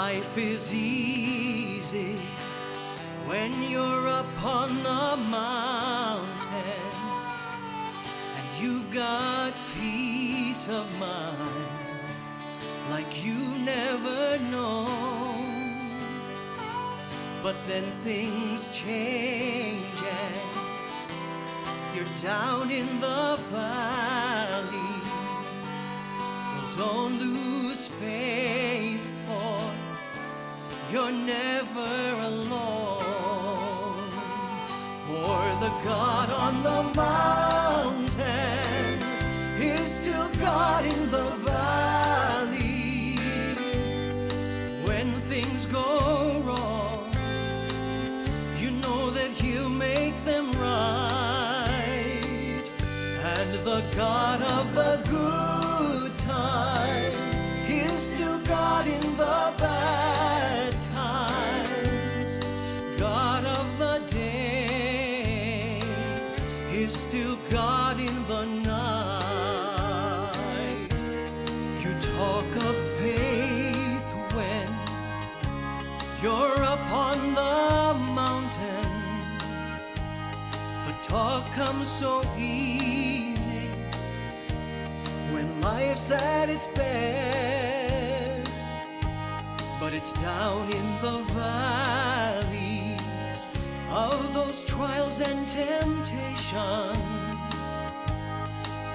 Life is easy when you're up on the mountain and you've got peace of mind like you've never known. But then things change and you're down in the valley. Well, don't lose faith, for you're never alone. For the God on the mountain is still God in the valley. When things go wrong, you know that He'll make them right. And the God of the good time is still God in the bad times. God of the day is still God in the night. You talk of faith when you're up on the mountain, but talk comes so easy when life's at its best. But it's down in the valleys of those trials and temptations,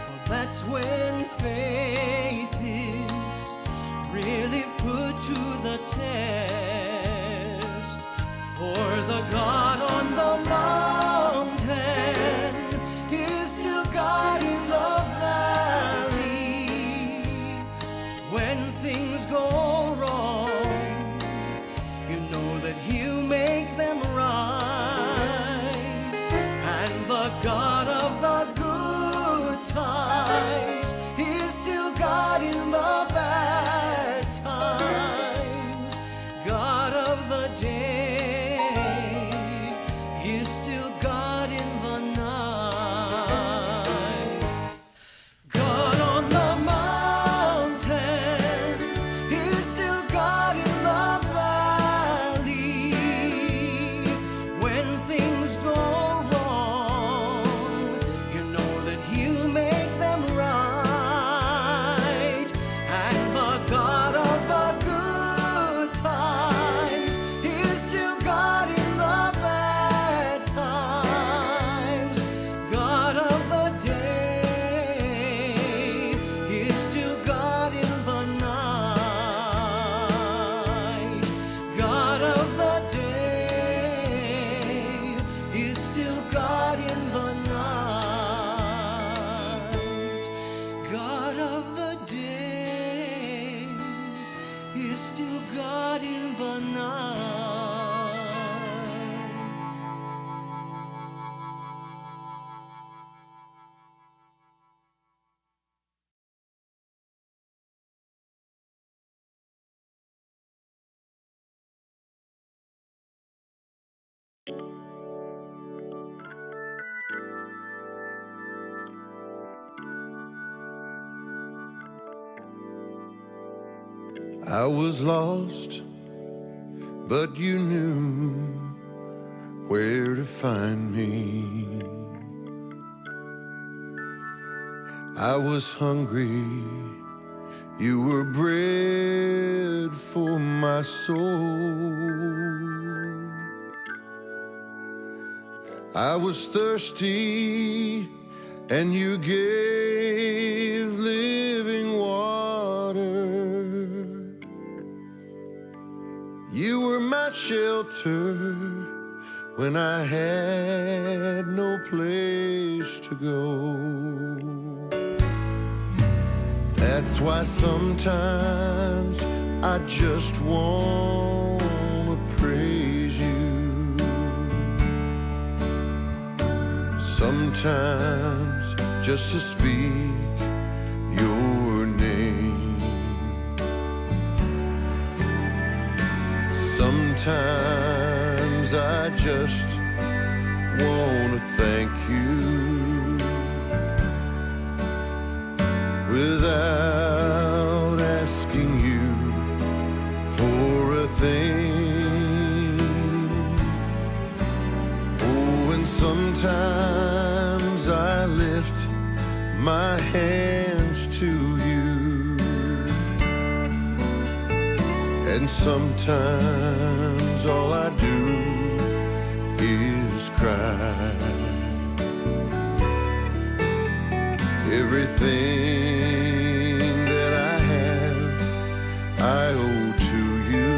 for that's when faith is really put to the test. For the God on the mountain is still God in the valley. When things go wrong, you know that He'll make them right. And the God of the good times is still God in the bad times. God of the day is still God in the night. God on the mountain is still God in the valley. When things go wrong, you know that He'll make them right. And the God of the good times is still God in the bad times. God of the day is still God in the night. God of the day is still God in the night. God of the day is still God in the night. I was lost, but you knew where to find me. I was hungry, you were bread for my soul. I was thirsty, and you gave living water. You were my shelter when I had no place to go. That's why sometimes I just wanna praise you. Sometimes just to speak your name. Sometimes I just wanna thank you without asking you for a Sometimes I lift my hands to you, and sometimes all I do is cry. Everything that I have, I owe to you,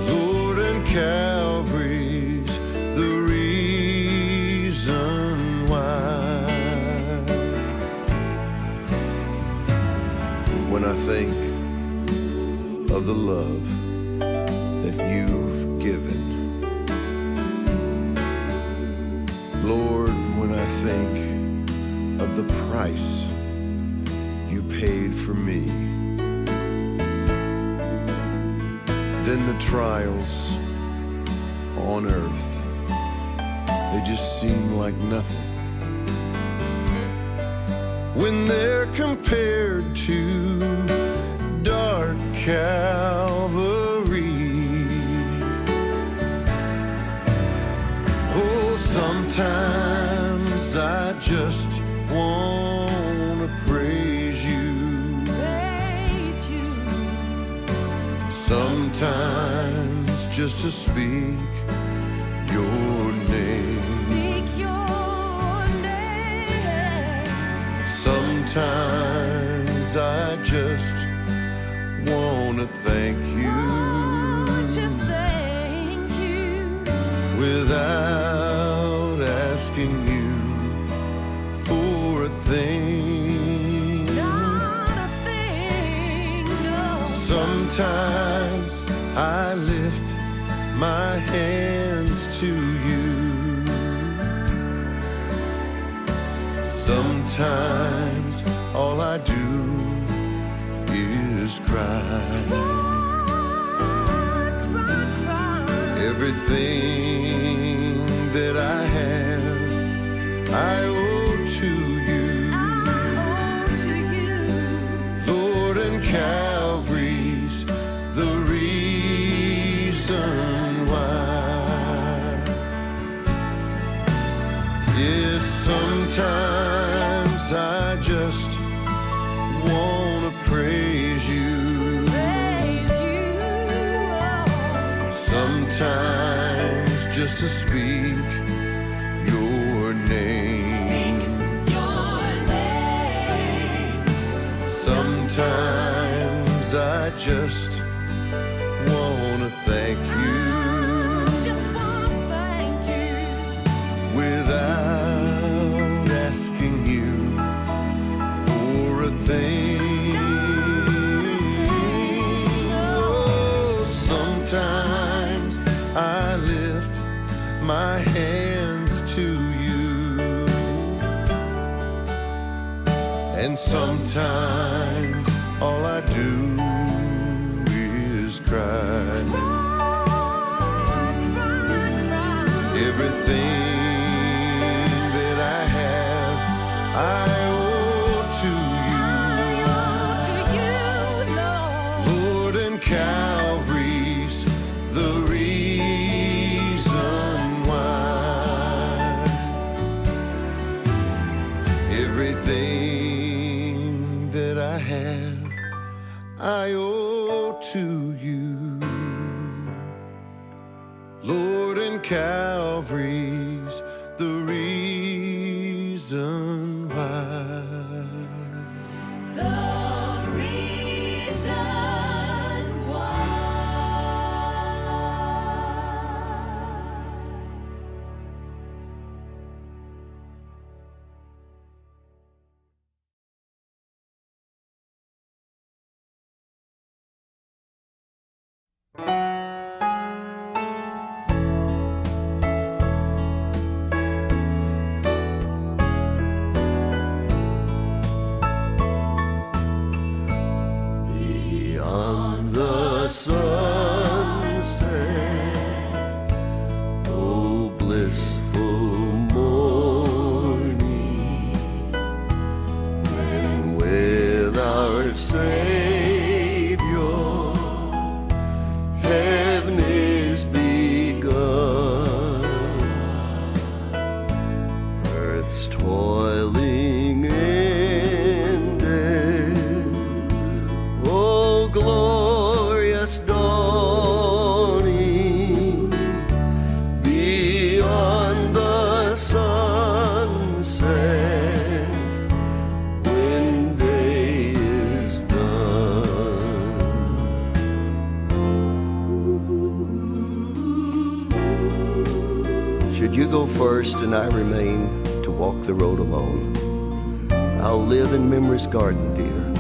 Lord, and Calvary's the reason why. When I think of the love that you've given, Lord, when I think of the price you paid for me, then the trials on earth, they just seem like nothing when they're compared to dark Calvary. Oh, sometimes I just wanna praise you. Praise you. Sometimes just to speak your name. Speak your name. Sometimes I just wanna thank you. To thank you. Without asking you for a thing. Not a thing, no. Sometimes I lift my hands to you. Sometimes all I do is cry. Everything that I have, I owe to you. Lord, and Calvary's the reason why. Yes, sometimes I just wanna praise you. Sometimes just to speak your name. Sometimes I just wanna thank you. Without asking you for a thing. Oh, sometimes I lift my hands to you, and sometimes all I do is cry. Everything that I have, I owe to you. Lord, and Calvary's the reason why. Everything that I have, I owe to you. Lord, and Calvary's the reason why. The reason why. Should you go first and I remain to walk the road alone, I'll live in memory's garden, dear,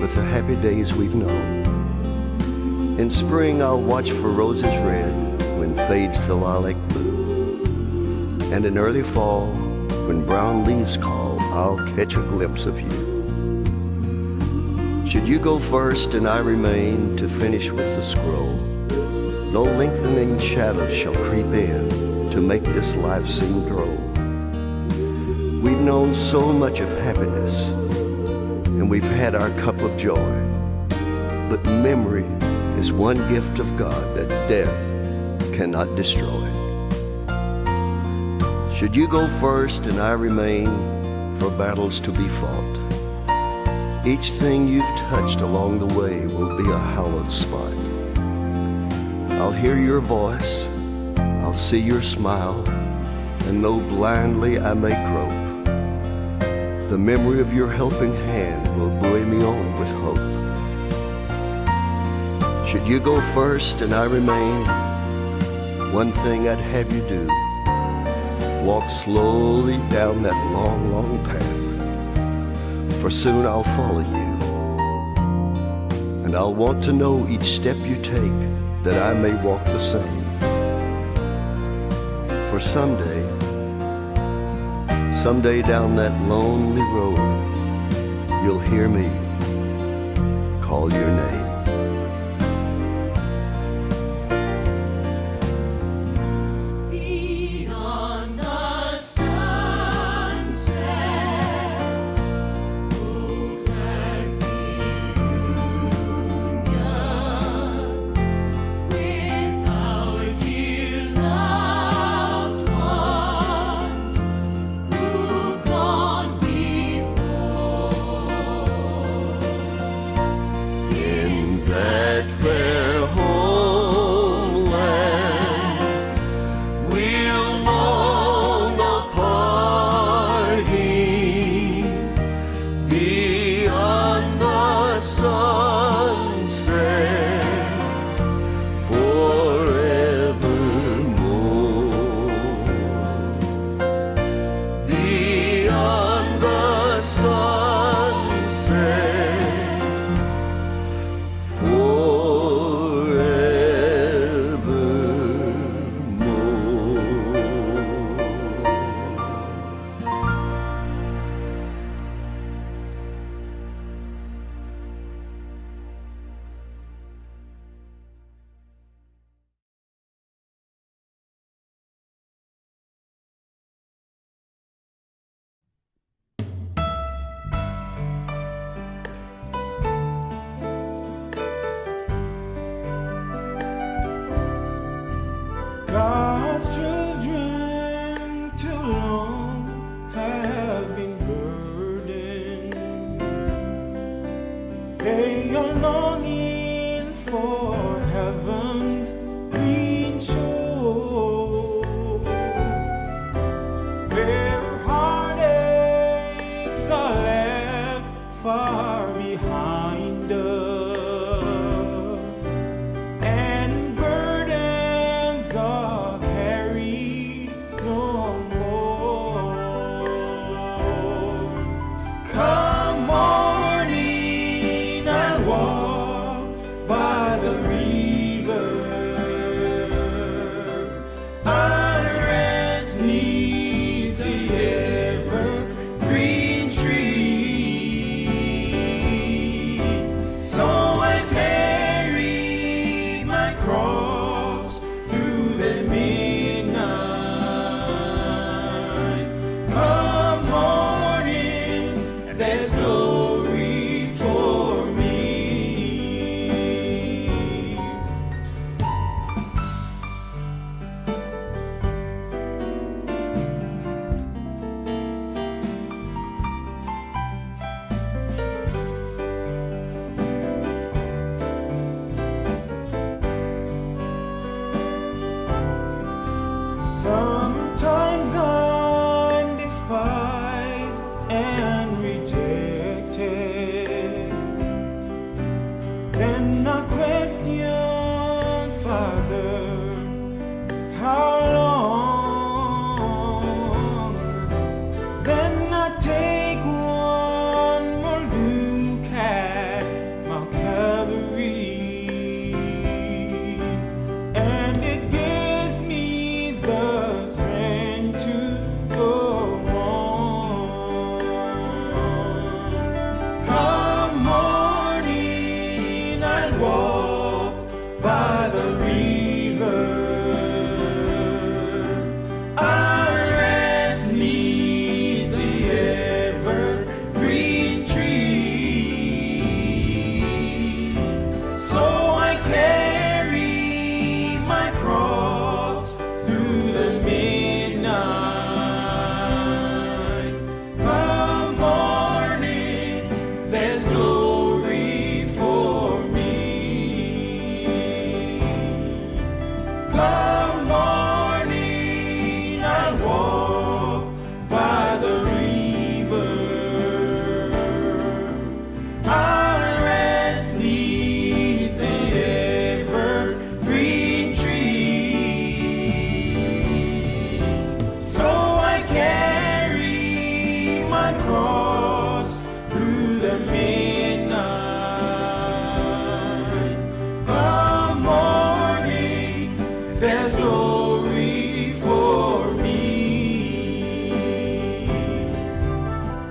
with the happy days we've known. In spring I'll watch for roses red when fades the lilac blue, and in early fall, when brown leaves call, I'll catch a glimpse of you. Should you go first and I remain to finish with the scroll, no lengthening shadows shall creep in to make this life seem droll. We've known so much of happiness, and we've had our cup of joy, but memory is one gift of God that death cannot destroy. Should you go first and I remain for battles to be fought, each thing you've touched along the way will be a hallowed spot. I'll hear your voice, I'll see your smile, and though blindly I may grope, the memory of your helping hand will buoy me on with hope. Should you go first and I remain, one thing I'd have you do: walk slowly down that long, long path, for soon I'll follow you. And I'll want to know each step you take, that I may walk the same. For someday down that lonely road, you'll hear me call your name. Beyond the sunset, oh glad reunion with our dear loved ones who've gone before. In walk by the river. I'll rest neath the evergreen tree. So I carry my cross through the midnight. Come morning, there's glory for me.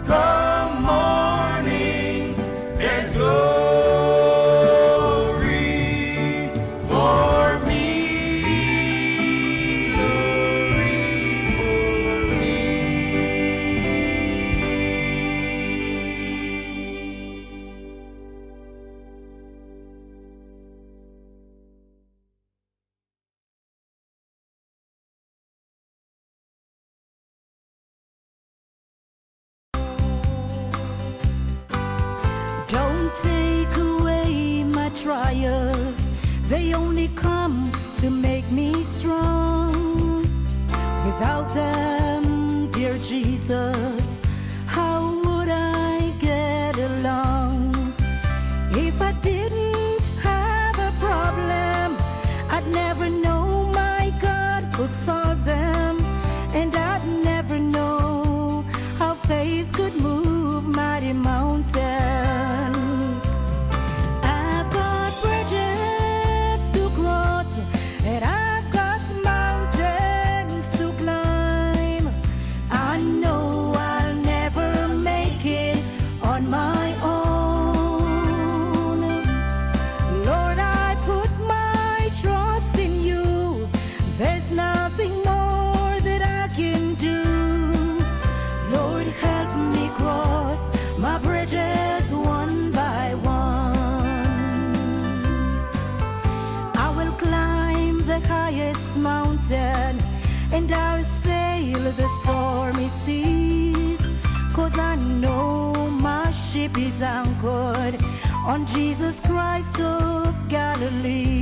Come morning, there's glory for me. Don't take away my trials, they only come to make me strong. Without them, dear Jesus, how would I get along? If I didn't have a problem, I'd never know my God could solve them, and I'd never know how faith could move mighty mountains. I've got bridges to cross, and I've got mountains to climb. I know I'll never make it on my own. Lord, I put my trust in you. There's nothing more that I can do. Lord, help me cross my bridges one by one. I will climb the highest mountain, and I'll sail the stormy seas, 'cause I know my ship is anchored on Jesus Christ of Galilee.